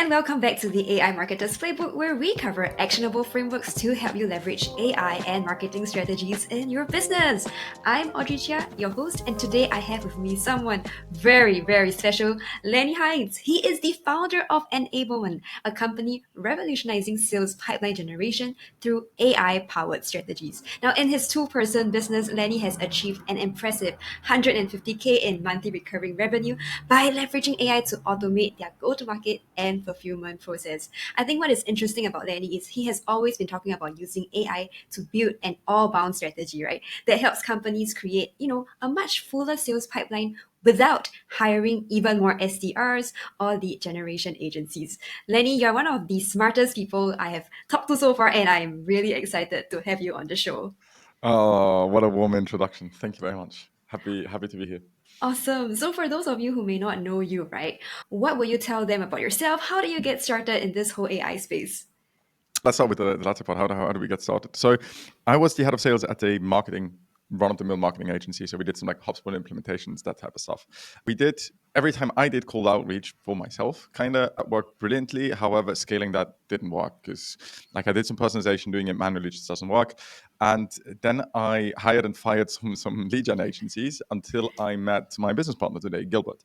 And welcome back to the AI Marketers Playbook, where we cover actionable frameworks to help you leverage AI and marketing strategies in your business. I'm Audrey Chia, your host, and today I have with me someone very, very special, Lanny Heiz. He is the founder of Enablement, a company revolutionizing sales pipeline generation through AI-powered strategies. Now, in his two-person business, Lanny has achieved an impressive 150K in monthly recurring revenue by leveraging AI to automate their go-to-market and fulfillment process. I think what is interesting about Lanny is he has always been talking about using AI to build an all-bound strategy, right? That helps companies create, a much fuller sales pipeline without hiring even more SDRs or lead generation agencies. Lenny, you're one of the smartest people I have talked to so far, and I'm really excited to have you on the show. Oh, what a warm introduction. Thank you very much. Happy to be here. Awesome. So for those of you who may not know you, right, what will you tell them about yourself? How did you get started in this whole AI space? Let's start with the latter part. How do we get started? So I was the head of sales at a run-of-the-mill marketing agency. So we did some like HubSpot implementations, that type of stuff. Every time I did cold outreach for myself, kind of worked brilliantly. However, scaling that didn't work because like I did some personalization, doing it manually just doesn't work. And then I hired and fired some lead gen agencies until I met my business partner today, Gilbert.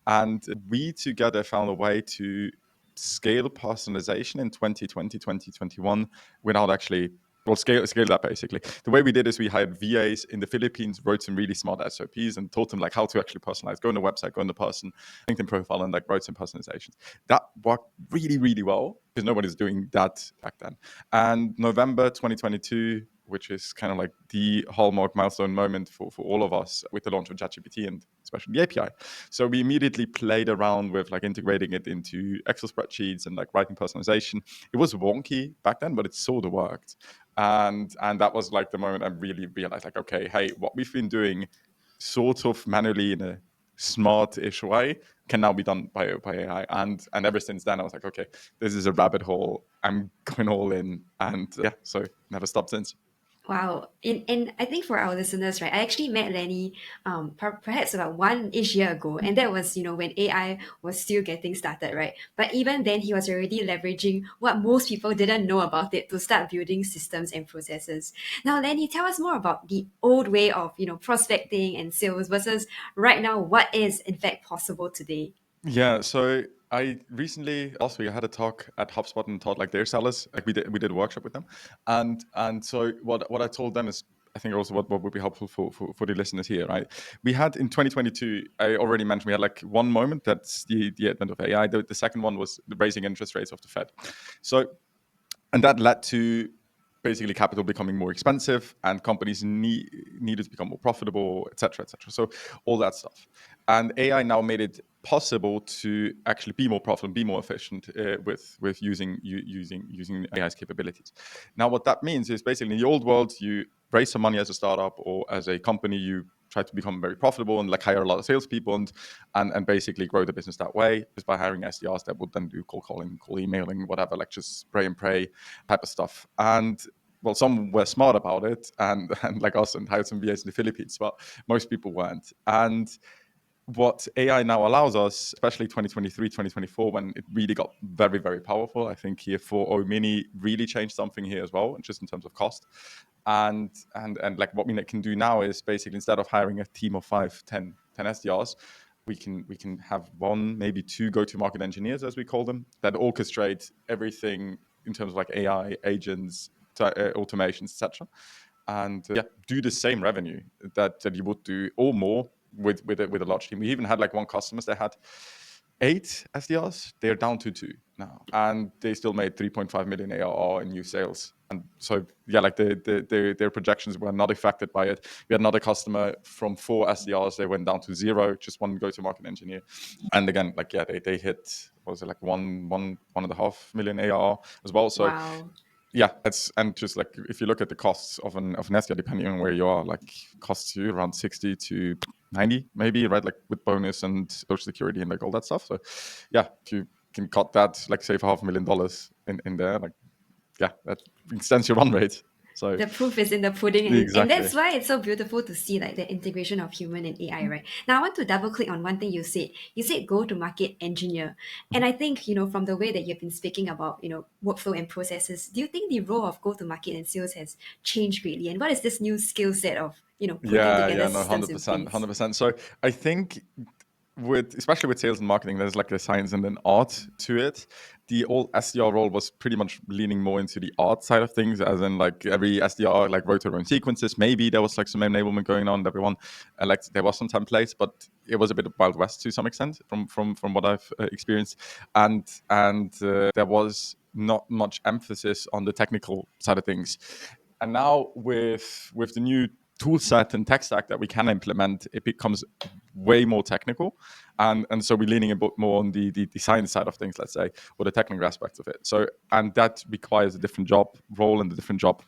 And we together found a way to scale personalization in 2020, 2021 without actually scale that basically. The way we did is we hired VAs in the Philippines, wrote some really smart SOPs and taught them like how to actually personalize, go on the website, go on the person, LinkedIn profile, and like wrote some personalizations. That worked really, really well because nobody's doing that back then. And November 2022, which is kind of like the hallmark milestone moment for all of us with the launch of ChatGPT and especially the API. So we immediately played around with like integrating it into Excel spreadsheets and like writing personalization. It was wonky back then, but it sort of worked. And that was like the moment I really realized like, okay, hey, what we've been doing sort of manually in a smart-ish way can now be done by AI. And ever since then, I was like, okay, this is a rabbit hole. I'm going all in. And so never stopped since. Wow. And I think for our listeners, right, I actually met Lenny perhaps about 1-ish year ago. And that was, when AI was still getting started, right? But even then, he was already leveraging what most people didn't know about it to start building systems and processes. Now, Lenny, tell us more about the old way of, prospecting and sales versus right now, what is in fact possible today. Yeah, so I recently last week I had a talk at HubSpot and taught like their sellers. Like we did a workshop with them, and so what I told them is I think also what would be helpful for the listeners here, right? We had in 2022, I already mentioned we had like one moment, that's the advent of AI. The second one was the raising interest rates of the Fed. So and that led to basically capital becoming more expensive and companies needed to become more profitable, et cetera, et cetera. So all that stuff. And AI now made it possible to actually be more profitable, be more efficient with using AI's capabilities. Now, what that means is basically in the old world, you raise some money as a startup or as a company, you try to become very profitable and like hire a lot of salespeople and basically grow the business that way just by hiring SDRs that would then do cold calling, cold emailing, whatever, like just spray and pray type of stuff. And well, some were smart about it and like us and hired some VAs in the Philippines, but most people weren't. And what AI now allows us, especially 2023, 2024, when it really got very, very powerful, I think here 4.0 Mini really changed something here as well, just in terms of cost. And like what we can do now is basically instead of hiring a team of 5, 10 SDRs, we can have one, maybe two go-to-market engineers, as we call them, that orchestrate everything in terms of like AI, agents, automations, etc. And do the same revenue that you would do or more with a large team. We even had like one customer that had 8 SDRs. They're down to 2 now, and they still made 3.5 million ARR in new sales. And so like their projections were not affected by it. We had another customer from 4 SDRs, they went down to 0, just one go-to-market engineer. And again, like they hit, what was it, like 1.5 million ARR as well. So Wow. yeah, and just like if you look at the costs of an SDR, depending on where you are, like costs you around 60 to 90 maybe, right? Like with bonus and social security and like all that stuff. So yeah, if you can cut that, like save $500,000 in there, like yeah, that extends your run rate. So the proof is in the pudding, and exactly. that's why it's so beautiful to see like the integration of human and AI, right? Now I want to double click on one thing you said go to market engineer, and I think from the way that you've been speaking about workflow and processes, do you think the role of go to market and sales has changed greatly, and what is this new skill set of putting together No, systems and 100%, things? 100%. So I think especially with sales and marketing, there's like a science and an art to it. The old SDR role was pretty much leaning more into the art side of things, as in like every SDR like wrote their own sequences. Maybe there was like some enablement going on. Everyone like there was some templates, but it was a bit of Wild West to some extent from what I've experienced, and there was not much emphasis on the technical side of things. And now with the new tool set and tech stack that we can implement, it becomes way more technical, and so we're leaning a bit more on the science side of things, let's say, or the technical aspects of it. So, and that requires a different job role and a different job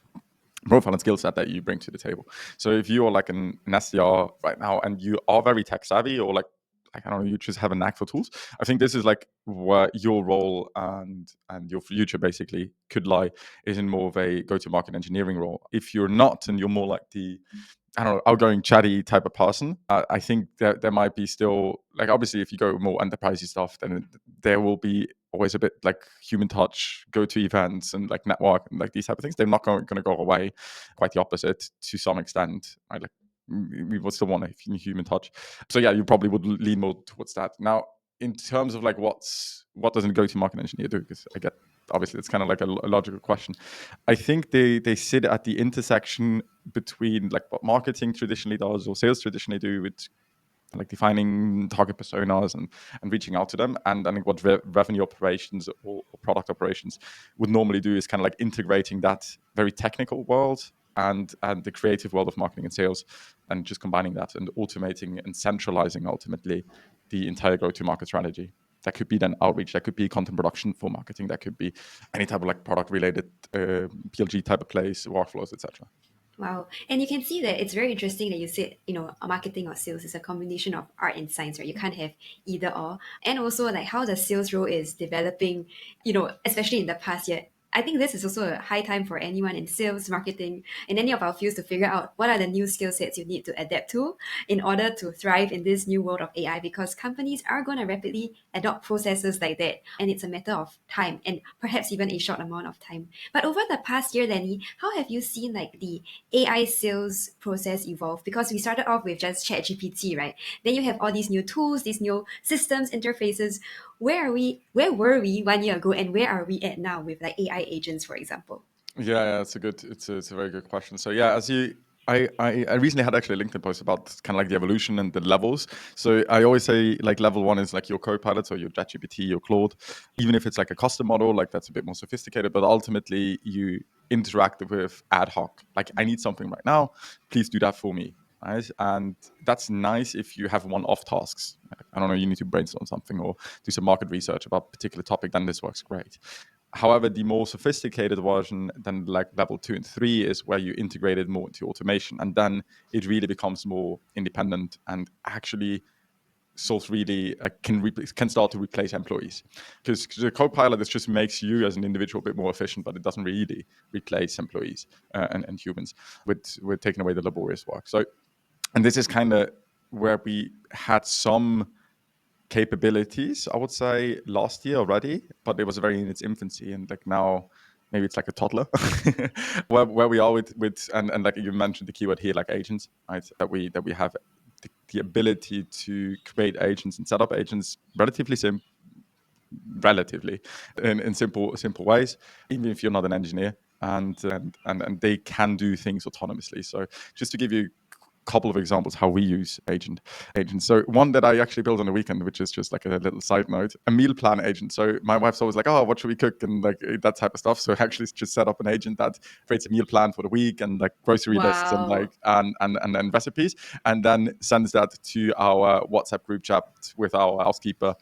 profile and skill set that you bring to the table. So if you are like an SDR right now and you are very tech savvy, or like I don't know, you just have a knack for tools, I think this is like where your role and your future basically could lie, is in more of a go-to-market engineering role. If you're not, and you're more like the I don't know, outgoing, chatty type of person, I think that there might be still, like, obviously, if you go more enterprisey stuff, then there will be always a bit like human touch, go to events and like network and like these type of things. They're not going to go away. Quite the opposite to some extent. Right? Like we would still want a human touch. So yeah, you probably would lean more towards that. Now, in terms of like what does a go-to-market engineer do? Because I get, obviously it's kind of like a logical question. I think they sit at the intersection between like what marketing traditionally does or sales traditionally do, with like defining target personas and reaching out to them, and I think what revenue operations or product operations would normally do is kind of like integrating that very technical world and the creative world of marketing and sales, and just combining that and automating and centralizing ultimately the entire go-to-market strategy. That could be then outreach, that could be content production for marketing, that could be any type of like product related PLG type of place, workflows, etc. Wow. And you can see that it's very interesting that you said, marketing or sales is a combination of art and science, right? You can't have either or. And also like how the sales role is developing, especially in the past year. I think this is also a high time for anyone in sales, marketing, and any of our fields to figure out what are the new skill sets you need to adapt to in order to thrive in this new world of AI, because companies are going to rapidly adopt processes like that. And it's a matter of time and perhaps even a short amount of time. But over the past year, Lenny, how have you seen like the AI sales process evolve? Because we started off with just ChatGPT, right? Then you have all these new tools, these new systems, interfaces. Where were we 1 year ago, and where are we at now with like AI agents, for example? Yeah, it's a very good question. So yeah, I recently had actually a LinkedIn post about kind of like the evolution and the levels. So I always say like level one is like your Copilot, so your ChatGPT, your Claude. Even if it's like a custom model, like that's a bit more sophisticated, but ultimately you interact with ad hoc. Like I need something right now, please do that for me. Right? And that's nice if you have one-off tasks. I don't know, you need to brainstorm something or do some market research about a particular topic, then this works great. However, the more sophisticated version, than like level 2 and 3, is where you integrate it more into automation, and then it really becomes more independent and actually solves really can start to replace employees, because the Copilot is just makes you as an individual a bit more efficient, but it doesn't really replace employees and humans with taking away the laborious work. So, and this is kind of where we had some capabilities, I would say, last year already, but it was very in its infancy, and like now maybe it's like a toddler where we are with and like you mentioned the keyword here, like agents, right? That we have the ability to create agents and set up agents relatively in simple ways, even if you're not an engineer, and they can do things autonomously. So just to give you couple of examples how we use agents. So one that I actually built on the weekend, which is just like a little side note, a meal plan agent. So my wife's always like, oh, what should we cook, and like that type of stuff. So I actually just set up an agent that creates a meal plan for the week and like grocery lists and Wow. like and then recipes, and then sends that to our WhatsApp group chat with our housekeeper,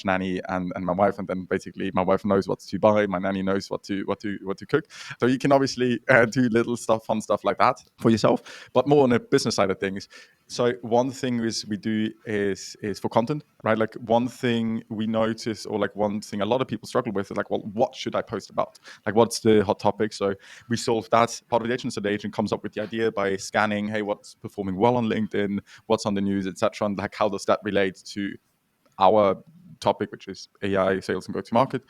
nanny and my wife, and then basically my wife knows what to buy, my nanny knows what to cook. So you can obviously do little fun stuff like that for yourself, but more on the business side of things. So one thing we do is for content, right? Like one thing we notice, or like one thing a lot of people struggle with is like, well, what should I post about? Like, what's the hot topic? So we solve that part of the agent. So the agent comes up with the idea by scanning, hey, what's performing well on LinkedIn, what's on the news, etc., and like how does that relate to our topic, which is AI sales and go-to-market,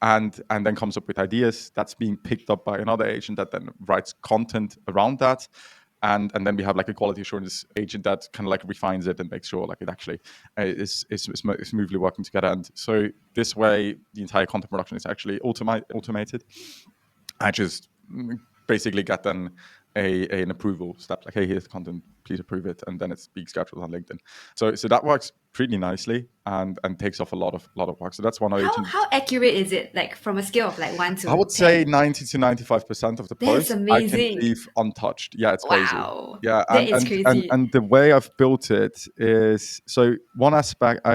and then comes up with ideas that's being picked up by another agent that then writes content around that. And then we have like a quality assurance agent that kind of like refines it and makes sure like it actually is smoothly working together. And so this way, the entire content production is actually automated. I just basically get then an approval step, like, hey, here's the content, please approve it, and then it's being scheduled on LinkedIn. So that works pretty nicely and takes off a lot of work. So that's one agent. How accurate is it? Like from a scale of like 1 to 10? I would say 90 to 95% of the That's posts I can amazing. leave untouched. Yeah, it's crazy. Wow. Yeah, That is crazy. and the way I've built it is, so one aspect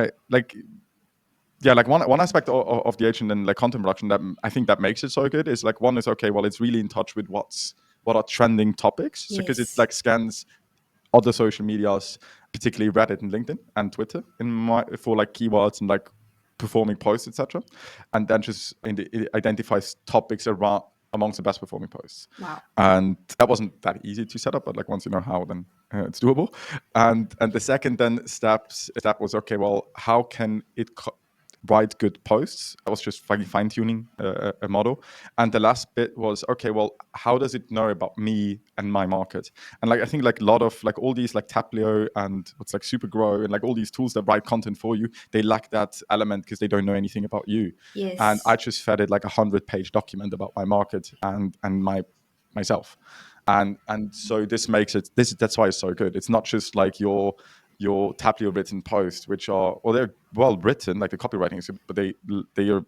one aspect of the agent and like content production that I think that makes it so good is like, one is, okay, well, it's really in touch with what are trending topics. So because it's like scans other social medias, particularly Reddit and LinkedIn and Twitter for like keywords and like performing posts, etc., and then just it identifies topics around amongst the best performing posts. Wow. And that wasn't that easy to set up, but like once you know how, then it's doable. And the second then step was, okay, well, how can it write good posts? I was just fine tuning a model. And the last bit was, okay, well, how does it know about me and my market? And like, I think like a lot of like all these like Taplio and what's like Supergrow and like all these tools that write content for you, they lack that element because they don't know anything about you. Yes. And I just fed it like 100-page document about my market and myself. And so this makes it, that's why it's so good. It's not just like your Taplio written posts, which are, well, they're well written, like the copywriting is good, but they are,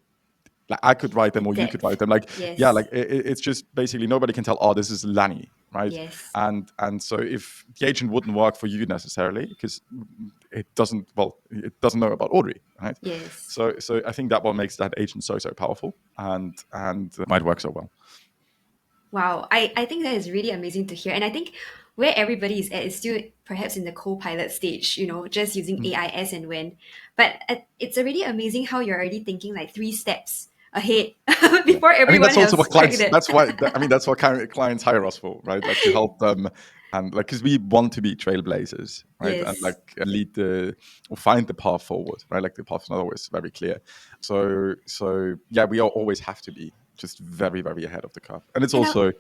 like, I could write them or you could write them. Like, yes. Yeah, like it's just basically nobody can tell, oh, this is Lanny, right? Yes. And so if the agent wouldn't work for you necessarily, because it doesn't know about Audrey, right? Yes. So I think that what makes that agent so powerful and might work so well. Wow, I think that is really amazing to hear. And I think where everybody is at is still perhaps in the co-pilot stage, just using AI as and when. But it's already amazing how you're already thinking like 3 steps ahead before everyone that's also else what clients. checked it. That's why. That's what clients hire us for, right? Like to help them, and like because we want to be trailblazers, right? Yes. And like lead or find the path forward, right? Like the path is not always very clear. So yeah, we always have to be just very, very ahead of the curve, and it's also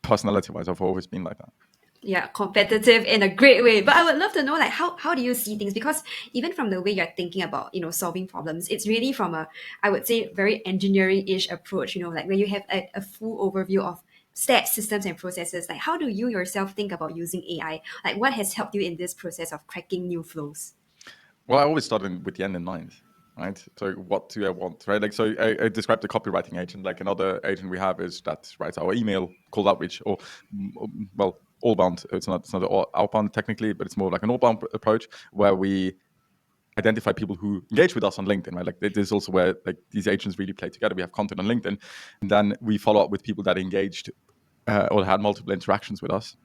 personality-wise, I've always been like that. Yeah, competitive in a great way. But I would love to know, like, how do you see things? Because even from the way you're thinking about, solving problems, it's really from a, I would say, very engineering-ish approach, like where you have a full overview of steps, systems, and processes. Like, how do you yourself think about using AI? Like, what has helped you in this process of cracking new flows? Well, I always start with the end in mind, right? So what do I want, right? Like, so I described the copywriting agent. Like another agent we have is that writes our email cold outreach, or well, allbound. It's not outbound technically, but it's more like an allbound approach where we identify people who engage with us on LinkedIn, right? Like this is also where like these agents really play together. We have content on LinkedIn, and then we follow up with people that engaged or had multiple interactions with us,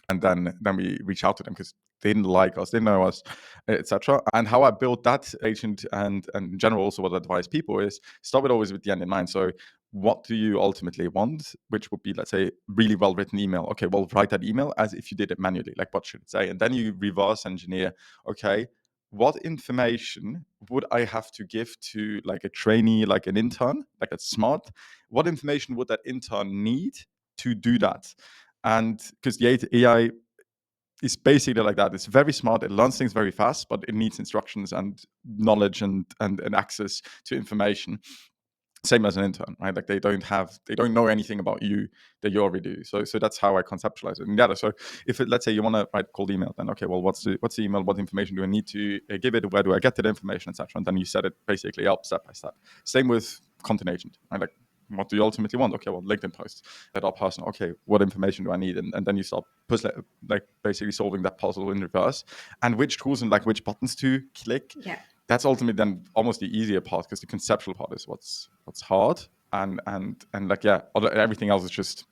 and then we reach out to them because they didn't like us, they didn't know us, etc. And how I built that agent and in general also what I advise people is start always with the end in mind. So what do you ultimately want? Which would be, let's say, really well written email. Okay, well, write that email as if you did it manually. Like, what should it say? And then you reverse engineer. Okay, what information would I have to give to like a trainee, like an intern, like that's smart? What information would that intern need to do that? And because the AI is basically like that. It's very smart. It learns things very fast, but it needs instructions and knowledge and access to information. Same as an intern, right? Like they don't know anything about you that you already do. So that's how I conceptualize it. And yeah, so if let's say you want to write cold email, then okay, well, what's the email? What information do I need to give it? Where do I get that information, etc. And then you set it basically up step by step. Same with content agent, right? Like, what do you ultimately want? Okay, well, LinkedIn posts that are personal. Okay, what information do I need? And then you start basically solving that puzzle in reverse. And which tools and like which buttons to click. Yeah. that's ultimately then almost the easier part, because the conceptual part is what's hard, and like, yeah, everything else is just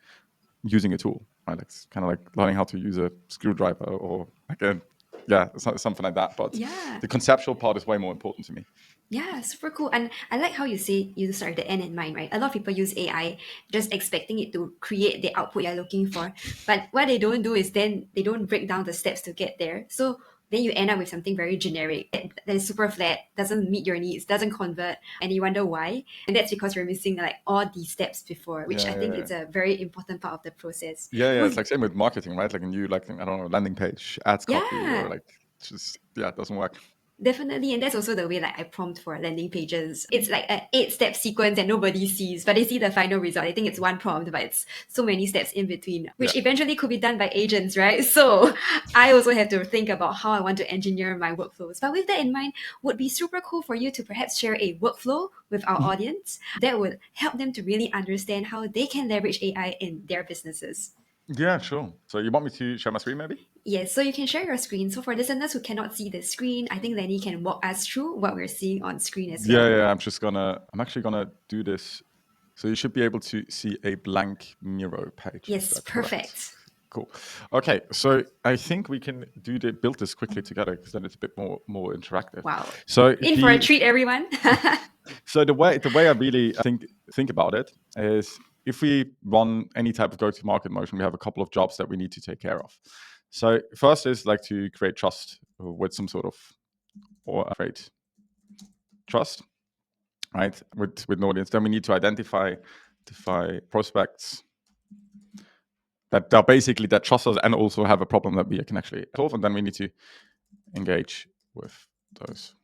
using a tool, right? Like, it's kind of like learning how to use a screwdriver or like something like that. But Yeah. the conceptual part is way more important to me. Yeah, super cool. And I like how you say you start the end in mind, right? A lot of people use AI just expecting it to create the output you're looking for. But what they don't do is then they don't break down the steps to get there. So then you end up with something very generic that is super flat, doesn't meet your needs, doesn't convert, and you wonder why. And that's because you're missing like all these steps before, which I think is a very important part of the process. It's like same with marketing, right? Like a new, like, I don't know, landing page, ads copy, or like, just, it doesn't work. Definitely, and that's also the way like I prompt for landing pages. It's like an 8-step sequence that nobody sees, but they see the final result. I think it's one prompt, but it's so many steps in between, which eventually could be done by agents, right? So I also have to think about how I want to engineer my workflows. But with that in mind, would be super cool for you to perhaps share a workflow with our audience that would help them to really understand how they can leverage AI in their businesses. Yeah, sure. So you want me to share my screen, maybe? Yes, so you can share your screen. So for listeners who cannot see the screen, I think Lanny can walk us through what we're seeing on screen as well. I'm actually gonna do this. So you should be able to see a blank Miro page. Yes, perfect. Cool. Okay, so I think we can build this quickly together, because then it's a bit more interactive. Wow. So in for a treat, everyone. So the way I really think about it is, if we run any type of go-to-market motion, we have a couple of jobs that we need to take care of. So first is like to create trust with some sort of, or create trust, right, with an audience. Then we need to identify prospects that are basically that trust us and also have a problem that we can actually solve, and then we need to engage with those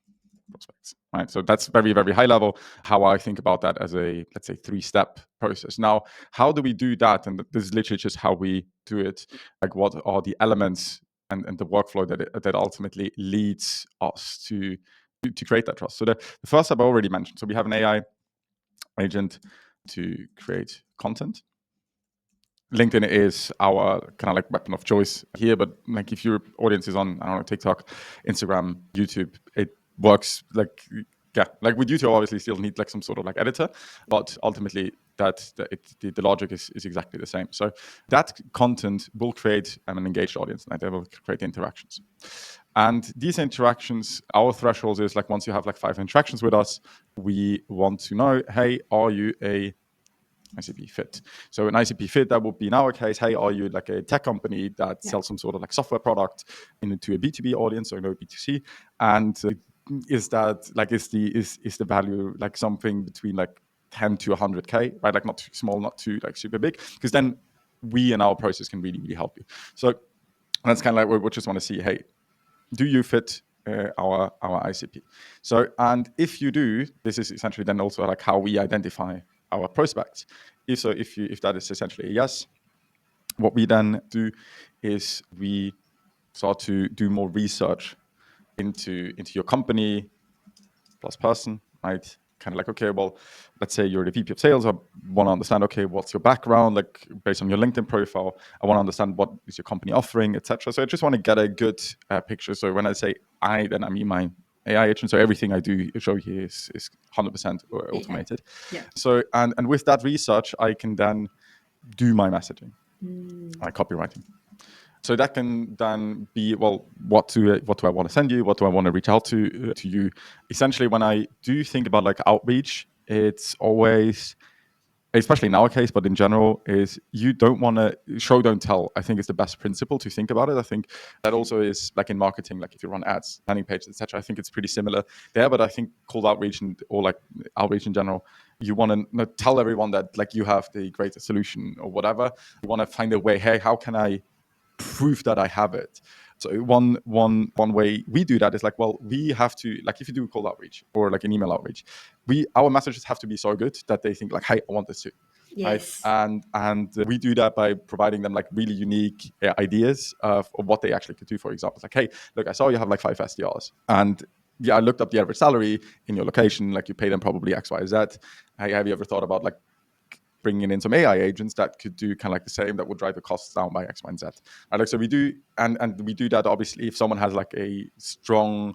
prospects, right? So that's very, very high level how I think about that as a, let's say, 3-step process. Now, how do we do that? And this is literally just how we do it. Like, what are the elements and the workflow that ultimately leads us to create that trust? So the first step I already mentioned. So we have an AI agent to create content. LinkedIn is our kind of like weapon of choice here, but like, if your audience is on, I don't know, TikTok, Instagram, YouTube, it works like, like with YouTube, obviously still need like some sort of like editor, but ultimately the logic is exactly the same. So that content will create an engaged audience, and they will create interactions. And these interactions, our threshold is like, once you have like 5 interactions with us, we want to know, hey, are you a ICP fit? So an ICP fit, that would be in our case, hey, are you like a tech company that sells some sort of like software product into a B2B audience or no B2C? And is that like, is the value like something between like 10 to 100K, right? Like, not too small, not too like super big, because then we in our process can really, really help you. So that's kind of like, we just want to see, hey, do you fit our ICP? So, and if you do, this is essentially then also like how we identify our prospects. If that is essentially a yes, what we then do is we start to do more research into your company plus person, right? Kind of like, okay, well, let's say you're the VP of sales. I want to understand, okay, what's your background, like based on your LinkedIn profile. I want to understand what is your company offering, etc. So I just want to get a good picture. So when I say then I mean my AI agent. So everything I do show here is 100% automated. Yeah. So and with that research, I can then do my messaging, my copywriting. So that can then be, well, what do I want to send you? What do I want to reach out to you? Essentially, when I do think about like outreach, it's always, especially in our case, but in general, is you don't want to show, don't tell. I think it's the best principle to think about it. I think that also is like in marketing, like if you run ads, landing pages, etc. I think it's pretty similar there. But I think cold outreach or like outreach in general, you want to not tell everyone that like you have the greatest solution or whatever. You want to find a way. Hey, how can I prove that I have it? So one way we do that is like, well, we have to, like, if you do cold outreach or like an email outreach, our messages have to be so good that they think like, hey, I want this too. Yes. Right? And we do that by providing them like really unique ideas of what they actually could do. For example, it's like, hey, look, I saw you have like 5 SDRs, and I looked up the average salary in your location. Like, you pay them probably X, Y, Z. Hey, have you ever thought about like bringing in some AI agents that could do kind of like the same, that would drive the costs down by X, Y, and Z? Like, so we do, and we do that obviously if someone has like a strong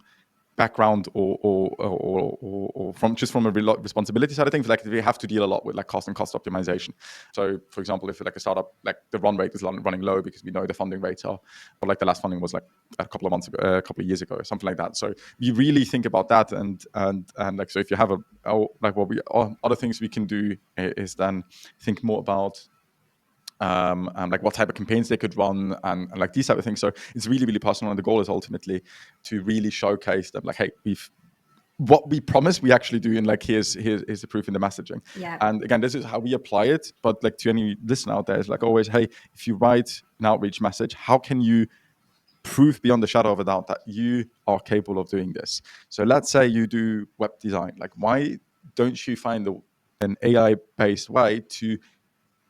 background or from a responsibility side of things, like we have to deal a lot with like cost optimization. So for example, if like a startup, like the run rate is running low because we know the funding rates are, or like the last funding was like a couple of years ago or something like that. So we really think about that, and like, so if you have other things we can do is then think more about like what type of campaigns they could run, and like these type of things. So it's really, really personal, and the goal is ultimately to really showcase that, like, hey, what we promise we actually do, and like here's the proof in the messaging. Yeah. And again, this is how we apply it. But like to any listener out there, is like always, hey, if you write an outreach message, how can you prove beyond the shadow of a doubt that you are capable of doing this? So let's say you do web design. Like, why don't you find an AI-based way to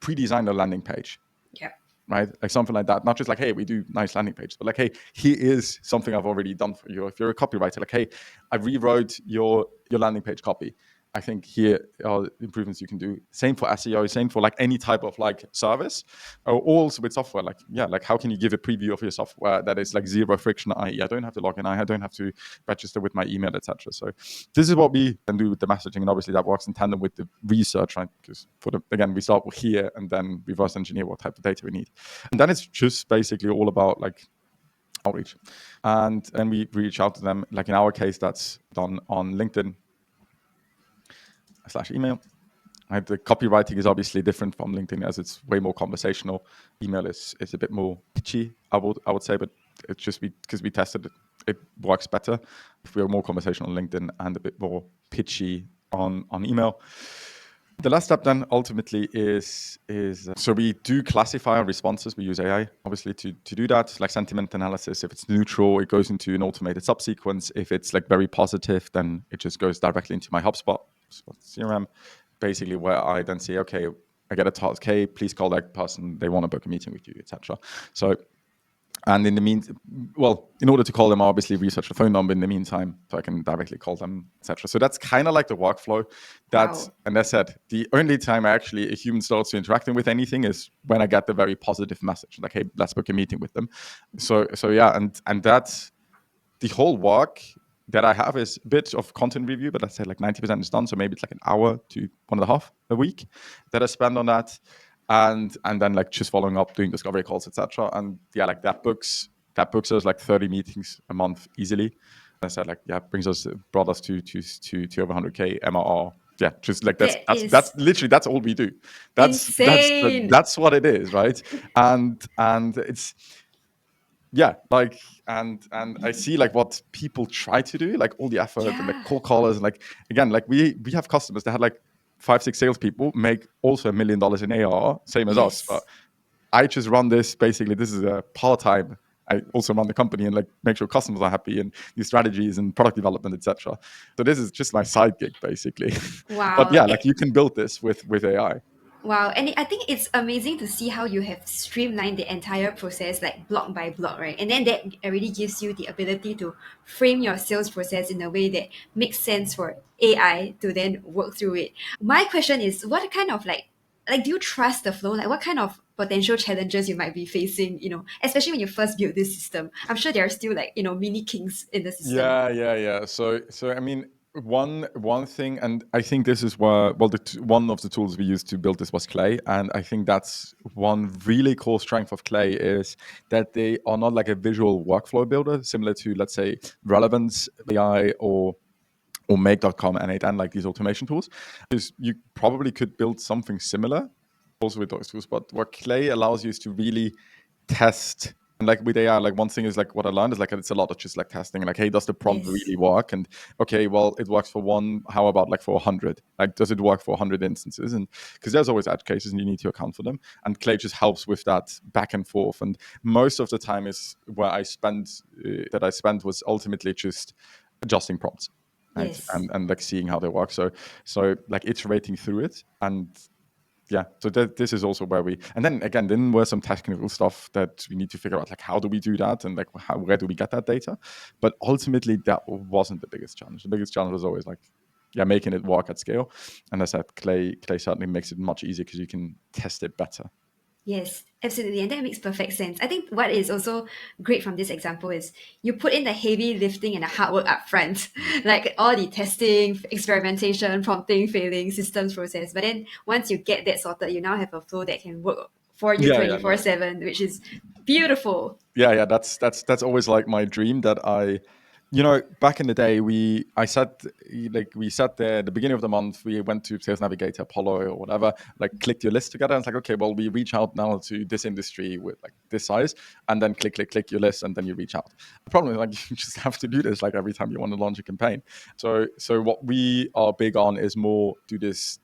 pre-design a landing page? Yeah. Right? Like something like that. Not just like, hey, we do nice landing pages, but like, hey, here is something I've already done for you. If you're a copywriter, like, hey, I rewrote your landing page copy. I think here are improvements you can do. Same for SEO, same for like any type of like service, or also with software. Like, yeah, like how can you give a preview of your software that is like zero friction, i.e. I don't have to log in, I don't have to register with my email, etc. So this is what we can do with the messaging, and obviously that works in tandem with the research, right? Because again, we start here and then reverse engineer what type of data we need. And then it's just basically all about like outreach. And then we reach out to them. Like in our case, that's done on LinkedIn / email. Right? The copywriting is obviously different from LinkedIn, as it's way more conversational. Email is a bit more pitchy, I would say, but it's just because we tested it, it works better if we're more conversational on LinkedIn and a bit more pitchy on email. The last step then ultimately is so we do classify our responses. We use AI obviously to do that, like sentiment analysis. If it's neutral, it goes into an automated subsequence. If it's like very positive, then it just goes directly into my HubSpot CRM, basically, where I then say, okay, I get a task, hey, please call that person. They want to book a meeting with you, etc. So, and in the meantime, well, in order to call them, I obviously research the phone number in the meantime, so I can directly call them, etc. So that's kind of like the workflow. That's, Wow. and as I said, the only time actually a human starts interacting with anything is when I get the very positive message, like, hey, let's book a meeting with them. So yeah, and that's the whole work that I have is a bit of content review, but I said like 90% is done. So maybe it's like an hour to 1.5 a week that I spend on that. And then like just following up, doing discovery calls, etc. And yeah, like that books us like 30 meetings a month easily. I said like, yeah, brought us to over 100K MRR. Yeah, just like that's That is literally, that's all we do. insane. That's what it is, right? And it's, yeah, like, and I see like what people try to do, like all the effort and like Yeah. cold callers, and like, again, like we have customers that had like 5-6 salespeople make also $1 million in ARR, same as us. But Yes. I just run this, basically this is a part-time. I also run the company and like make sure customers are happy and these strategies and product development, etc. So this is just my side gig basically. But Wow. yeah, like you can build this with AI. Wow, and I think it's amazing to see how you have streamlined the entire process, like block by block, right? And then that already gives you the ability to frame your sales process in a way that makes sense for AI to then work through it. My question is, what kind of like do you trust the flow? Like what kind of potential challenges you might be facing, especially when you first build this system? I'm sure there are still like, mini kinks in the system. Yeah. So I mean, one thing, and I think this is where, well, one of the tools we used to build this was Clay, and I think that's one really core strength of Clay is that they are not like a visual workflow builder, similar to, let's say, Relevance AI or Make.com and A10, like these automation tools. Because you probably could build something similar also with those tools, but what Clay allows you is to really test. And like with AI, like one thing is like what I learned is like it's a lot of just like testing. Like, hey, does the prompt Yes. really work? And okay, well, it works for one. How about like for 100? Like, does it work for 100 instances? And because there's always edge cases and you need to account for them. And Clay just helps with that back and forth. And most of the time is where I spent was ultimately just adjusting prompts, right? Yes. And like seeing how they work. So like iterating through it. And yeah, so this is also where and then were some technical stuff that we need to figure out, like how do we do that, and like where do we get that data. But ultimately that wasn't the biggest challenge. The biggest challenge was always like, yeah, making it work at scale. And as I said, Clay certainly makes it much easier because you can test it better. Yes, absolutely. And that makes perfect sense. I think what is also great from this example is you put in the heavy lifting and the hard work up front, like all the testing, experimentation, prompting, failing, systems process. But then once you get that sorted, you now have a flow that can work for you Yeah, yeah, no. 24/7, which is beautiful. Yeah, that's always like my dream that back in the day, we sat there at the beginning of the month, we went to Sales Navigator, Apollo, or whatever, like clicked your list together, and it's like, okay, well, we reach out now to this industry with like this size, and then click your list, and then you reach out. The problem is, like, you just have to do this like every time you want to launch a campaign. So what we are big on is more do this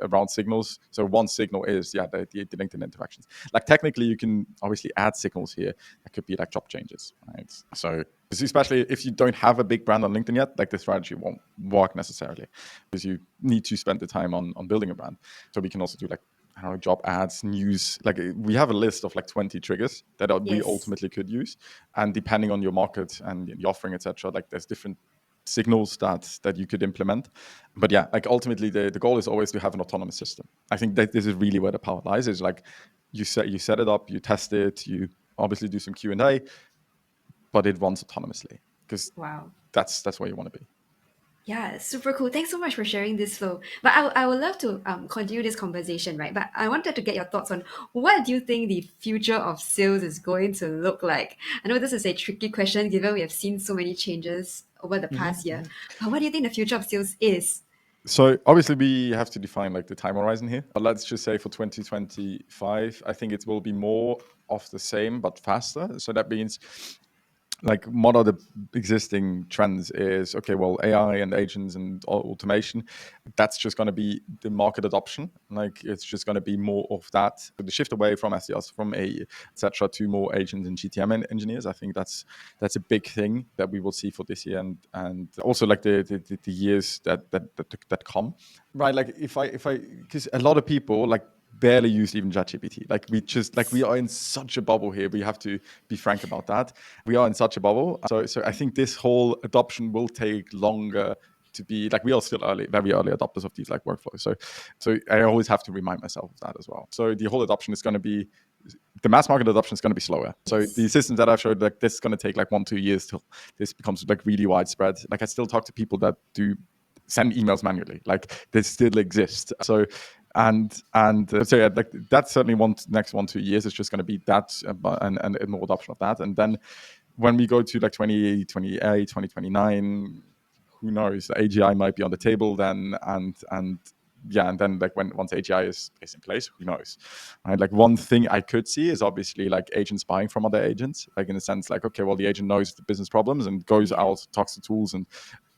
around signals. So one signal is the LinkedIn interactions. Like technically, you can obviously add signals here. That could be like job changes, right? So especially if you don't have a big brand on LinkedIn yet, like the strategy won't work necessarily because you need to spend the time on building a brand. So we can also do like, I don't know, job ads, news. Like we have a list of like 20 triggers that we Yes. ultimately could use, and depending on your market and the offering, etc., like there's different signals that you could implement. But yeah, like ultimately the goal is always to have an autonomous system. I think that this is really where the power lies, is like you set it up, you test it, you obviously do some Q&A, but it runs autonomously because Wow. that's where you want to be. Yeah, super cool. Thanks so much for sharing this flow. But I would love to continue this conversation, right? But I wanted to get your thoughts on what do you think the future of sales is going to look like? I know this is a tricky question given we have seen so many changes over the past year. But what do you think the future of sales is? So obviously we have to define like the time horizon here, but let's just say for 2025, I think it will be more of the same but faster. So that means like one of the existing trends is, okay, well, AI and agents and automation, that's just going to be the market adoption. Like it's just going to be more of that. So the shift away from SDRs, from AI, etc., to more agents and GTM engineers. I think that's a big thing that we will see for this year and also like the years that come. Right. Like if I because a lot of people like barely use even ChatGPT. Like we are in such a bubble here. We have to be frank about that. We are in such a bubble. So I think this whole adoption will take longer to be like, we are still very early adopters of these like workflows. So I always have to remind myself of that as well. So the whole adoption is going to be, the mass market adoption is going to be slower. So the Yes. systems that I've showed, like this is going to take like 1-2 years till this becomes like really widespread. Like I still talk to people that do send emails manually. Like they still exist. So so yeah, like that's certainly next 1-2 years. It's just going to be that and more adoption of that. And then when we go to like 2028, 2029, who knows? The AGI might be on the table then, and yeah, and then like once AGI is in place, who knows? Right? Like one thing I could see is obviously like agents buying from other agents, like in a sense, like, okay, well, the agent knows the business problems and goes Yeah. out, talks to tools, and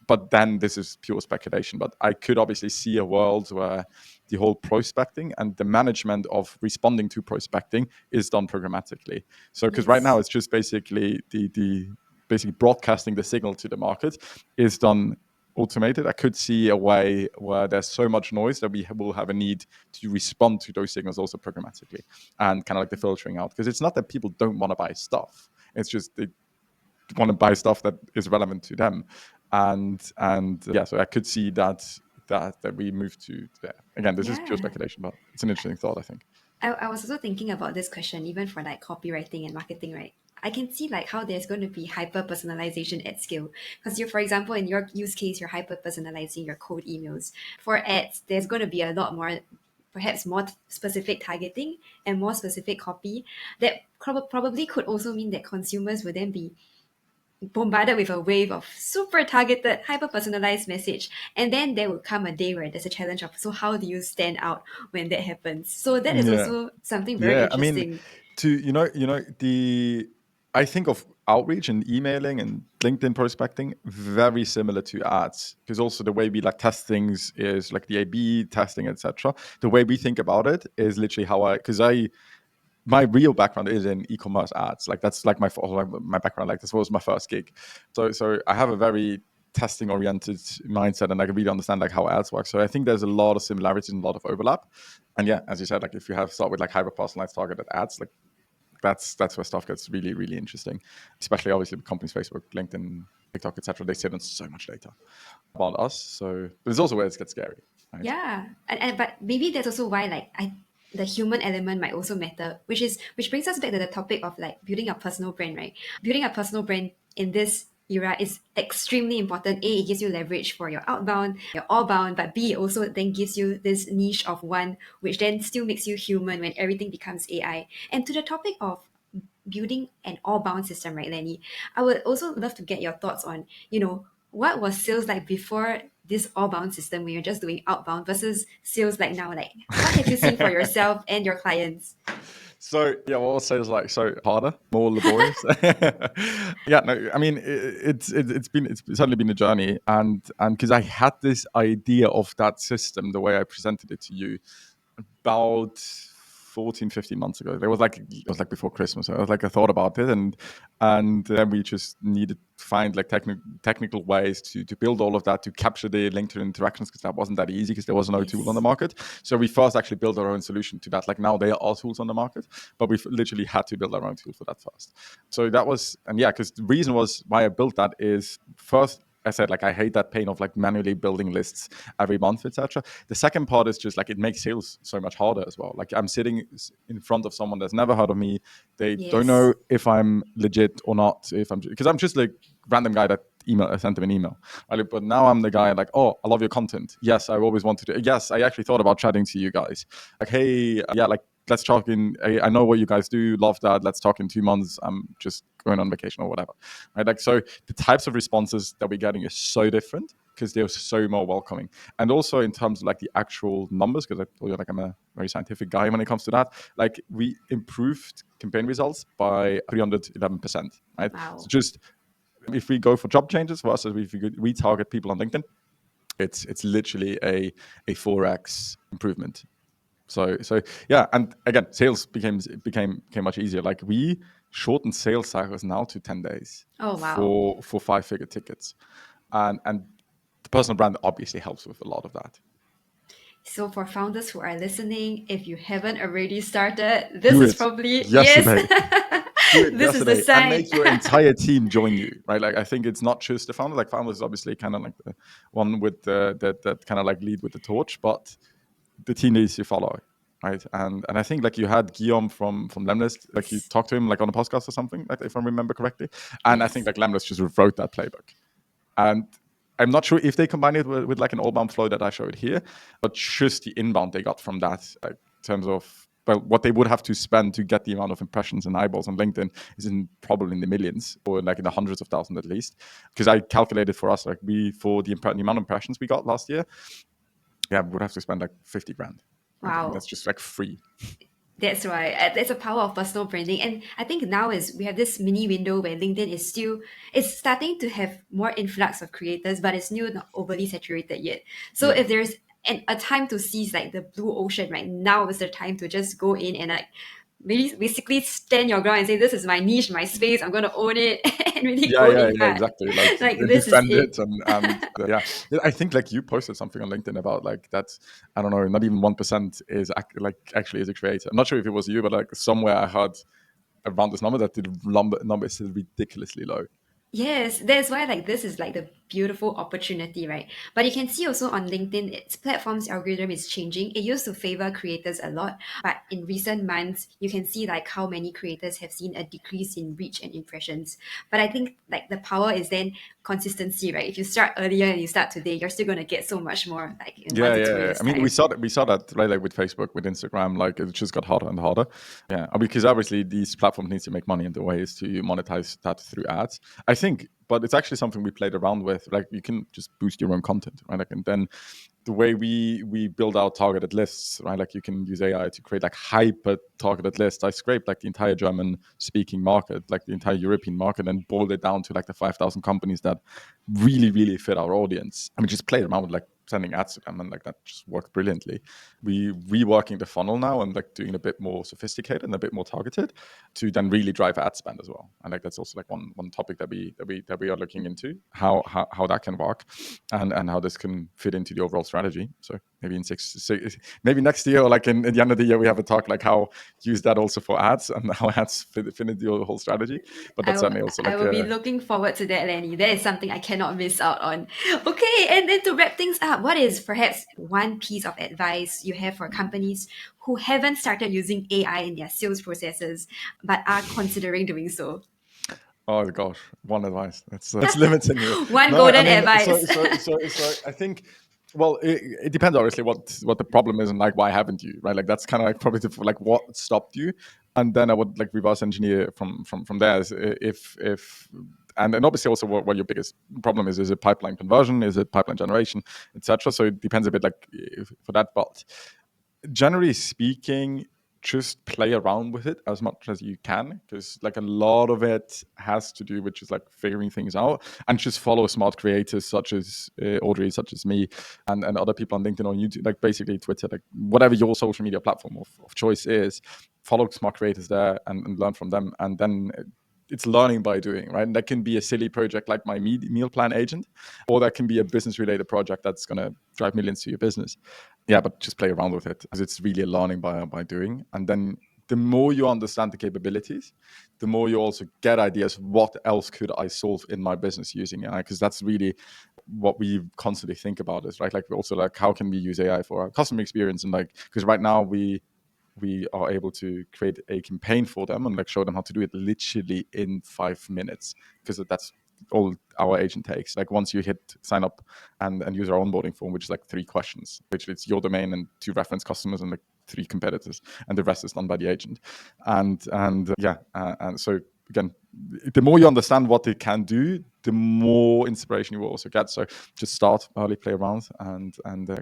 but then this is pure speculation. But I could obviously see a world where the whole prospecting and the management of responding to prospecting is done programmatically. So because right now Yes. it's just basically the basically broadcasting the signal to the market is done automated. I could see a way where there's so much noise that we will have a need to respond to those signals also programmatically, and kind of like the filtering out, because it's not that people don't want to buy stuff, it's just they want to buy stuff that is relevant to them. And yeah, so I could see that we move to there. Again, this is pure Yeah. speculation, but it's an interesting thought, I think. I was also thinking about this question, even for like copywriting and marketing, right? I can see like how there's going to be hyper personalization at scale. Because you, for example, in your use case, you're hyper personalizing your cold emails. For ads, there's going to be a lot more, perhaps more specific targeting and more specific copy. That probably could also mean that consumers will then be bombarded with a wave of super targeted, hyper personalized message. And then there will come a day where there's a challenge of, so how do you stand out when that happens? So that is Yeah. also something very Yeah, I mean, interesting. to the I think of outreach and emailing and LinkedIn prospecting very similar to ads, because also the way we like test things is like the A/B testing, etc. The way we think about it is literally how because my real background is in e-commerce ads. Like that's like my background. Like this was my first gig. So I have a very testing oriented mindset, and I can really understand like how ads work. So I think there's a lot of similarities and a lot of overlap. And yeah, as you said, like if you have start with like hyper personalized targeted ads, like that's where stuff gets really, really interesting. Especially obviously with companies, Facebook, LinkedIn, TikTok, etc. They sit on so much data about us. So there's also where it gets scary, right? Yeah. And but maybe that's also why like the human element might also matter, which brings us back to the topic of like building a personal brand, right? Building a personal brand in this era is extremely important. A, it gives you leverage for your outbound, your all bound, but B, it also then gives you this niche of one, which then still makes you human when everything becomes AI. And to the topic of building an all bound system, right, Lanny? I would also love to get your thoughts on, what was sales like before this all bound system when you're just doing outbound versus sales like now? Like, what have you seen for yourself and your clients? So yeah, what I'll say is like so harder, more laborious. Yeah, no, I mean it's certainly been a journey, and because I had this idea of that system, the way I presented it to you, about 14, 15 months ago. It was like before Christmas. I was like, I thought about it, and then we just needed to find like technical ways to build all of that, to capture the LinkedIn interactions, because that wasn't that easy because there was no tool on the Yes. market. So we first actually built our own solution to that. Like now there are tools on the market, but we literally had to build our own tool for that first. So that was, and yeah, because the reason was why I built that is first, I said, like, I hate that pain of like manually building lists every month, etc. The second part is just like it makes sales so much harder as well. Like I'm sitting in front of someone that's never heard of me. They don't Yes. know if I'm legit or not. If I'm, because I'm just like random guy that sent them an email. Right? But now I'm the guy like, oh, I love your content. Yes, I always wanted to. Yes, I actually thought about chatting to you guys. Like, hey, yeah, like let's talk in. I know what you guys do. Love that. Let's talk in 2 months. I'm just going on vacation or whatever. Right? Like, so the types of responses that we're getting is so different because they're so more welcoming. And also in terms of like the actual numbers, because I told you like I'm a very scientific guy when it comes to that. Like we improved campaign results by 311%. Right? So Wow. just if we go for job changes versus if we retarget people on LinkedIn, it's literally a 4x improvement. So yeah, and again, sales became much easier. Like we shortened sales cycles now to 10 days Oh, wow. for 5-figure tickets, and the personal brand obviously helps with a lot of that. So for founders who are listening, if you haven't already started, this Do is it probably, yes, yesterday. Do it this is the yesterday and sign. make your entire team join you, right? Like I think it's not just the founder. Like founder is obviously kind of like the one with that kind of like lead with the torch, but the team needs to follow, right? And I think like you had Guillaume from Lemlist, like you Yes. talked to him like on a podcast or something, like if I remember correctly. And I think Yes. like Lemlist just wrote that playbook. And I'm not sure if they combine it with like an all-bound flow that I showed here, but just the inbound they got from that, like, in terms of well, what they would have to spend to get the amount of impressions and eyeballs on LinkedIn is probably in the millions or like in the hundreds of thousands at least. Because I calculated for us, like for the amount of impressions we got last year, yeah, we would have to spend like 50 grand. Right? And Wow. that's just like free. That's why that's a power of personal branding, and I think now is we have this mini window where LinkedIn is still it's starting to have more influx of creators, but it's still not overly saturated yet. So Yeah. if there's a time to seize like the blue ocean, right now is the time to just go in and like really basically stand your ground and say this is my niche, my space. I'm gonna own it and really Yeah, go yeah, in yeah, hard. exactly. Like Like this is defend it. it yeah. I think like you posted something on LinkedIn about like that. I don't know, not even 1% is like actually is a creator. I'm not sure if it was you, but like somewhere I heard around this number that the number is still ridiculously low. Yes, that's why like this is like the beautiful opportunity, right? But you can see also on LinkedIn, its platform's algorithm is changing. It used to favor creators a lot, but in recent months, you can see like how many creators have seen a decrease in reach and impressions. But I think like the power is then consistency, right? If you start earlier and you start today, you're still gonna get so much more like in one Yeah, to yeah, two yeah. years I mean, we time. saw that. We saw that right, like with Facebook, with Instagram. Like it just got harder and harder. Yeah, because obviously these platforms need to make money, and the way is to monetize that through ads. I think, but it's actually something we played around with. Like you can just boost your own content, right? Like, and then the way we build out targeted lists, right? Like you can use AI to create like hyper targeted lists. I scraped like the entire German speaking market, like the entire European market, and boiled it down to like the 5,000 companies that really fit our audience. I mean, just played around with like sending ads to them, and like that just worked brilliantly. We reworking the funnel now and like doing a bit more sophisticated and a bit more targeted to then really drive ad spend as well. And like that's also like one topic that we are looking into how that can work and how this can fit into the overall strategy. So maybe in maybe next year, or like in the end of the year, we have a talk like how use that also for ads and how ads fit into your whole strategy. But that's certainly also like I will be looking forward to that, Lanny. That is something I cannot miss out on. Okay, and then to wrap things up, what is perhaps one piece of advice you have for companies who haven't started using AI in their sales processes but are considering doing so? Oh gosh, one advice. That's limiting you. One No, golden I mean, advice. so I think, well, it depends obviously what the problem is and like why haven't you, right? Like that's kind of like probably like what stopped you, and then I would like reverse engineer from there. If and then obviously also what your biggest problem is it pipeline conversion, is it pipeline generation, etc. So it depends a bit like for that, but generally speaking, just play around with it as much as you can, because like a lot of it has to do with just like figuring things out, and just follow smart creators such as Audrey, such as me, and other people on LinkedIn or YouTube, like basically Twitter, like whatever your social media platform of choice is. Follow smart creators there and learn from them, and then it's learning by doing, right? And that can be a silly project like my meal plan agent, or that can be a business related project that's going to drive millions to your business. Yeah, but just play around with it, because it's really a learning by doing. And then the more you understand the capabilities, the more you also get ideas, what else could I solve in my business using AI? Because that's really what we constantly think about is, right? Like we also like, how can we use AI for our customer experience? And like, because right now we are able to create a campaign for them and like show them how to do it literally in 5 minutes, because that's all our agent takes. Like once you hit sign up and use our onboarding form, which is like 3 questions, which it's your domain and 2 reference customers and like 3 competitors, and the rest is done by the agent. And so again, the more you understand what it can do, the more inspiration you will also get. So just start early, play around, and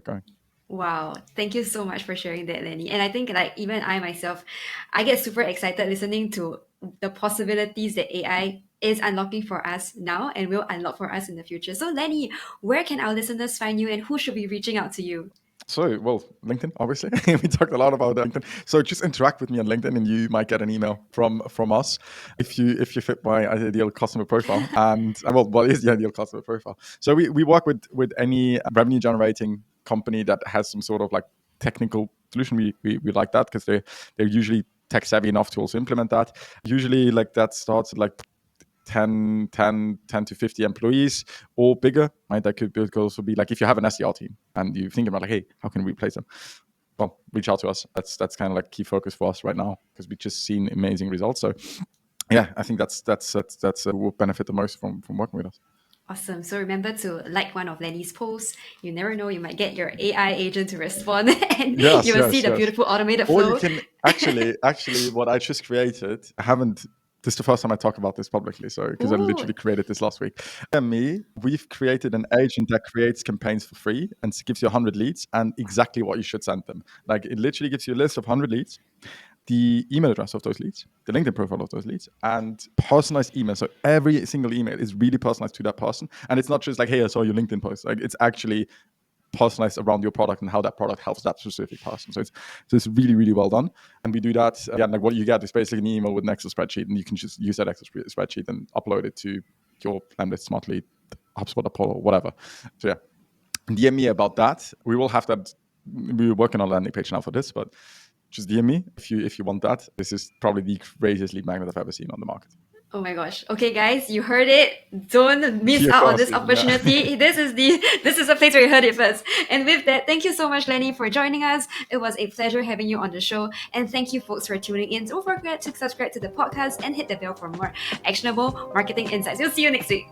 going. Wow, thank you so much for sharing that, Lenny. And I think like even I myself, I get super excited listening to the possibilities that AI is unlocking for us now and will unlock for us in the future. So Lenny, where can our listeners find you and who should be reaching out to you? So, well, LinkedIn, obviously. We talked a lot about LinkedIn. So just interact with me on LinkedIn, and you might get an email from us if you fit my ideal customer profile. And well, what is the ideal customer profile? So we work with any revenue generating company that has some sort of like technical solution. We like that, because they're usually tech savvy enough to also implement that. Usually, like that starts at like 10 to 50 employees or bigger, right? That could also be like if you have an SDR team and you think about like, hey, how can we replace them? Well, reach out to us. That's kind of like key focus for us right now, because we've just seen amazing results. So yeah, I think that's who will benefit the most from working with us. Awesome. So remember to like one of Lenny's posts. You never know, you might get your AI agent to respond and you will see the beautiful automated flow. Or you can actually what I just created, I haven't, this is the first time I talk about this publicly, so because I literally created this last week. And we've created an agent that creates campaigns for free and gives you 100 leads and exactly what you should send them. Like it literally gives you a list of 100 leads, the email address of those leads, the LinkedIn profile of those leads, and personalized email. So every single email is really personalized to that person. And it's not just like, hey, I saw your LinkedIn post. Like it's actually personalized around your product and how that product helps that specific person. So it's really, really well done. And we do that. Again, like what you get is basically an email with an Excel spreadsheet, and you can just use that Excel spreadsheet and upload it to your Lemlist, Smartly, HubSpot, Apollo, whatever. So yeah, DM me about that. We will have that. We're working on a landing page now for this, but just DM me if you want that. This is probably the craziest lead magnet I've ever seen on the market. Oh my gosh. Okay, guys, you heard it. Don't miss out on this opportunity. This is the place where you heard it first. And with that, thank you so much, Lenny, for joining us. It was a pleasure having you on the show. And thank you, folks, for tuning in. Don't forget to subscribe to the podcast and hit the bell for more actionable marketing insights. We'll see you next week.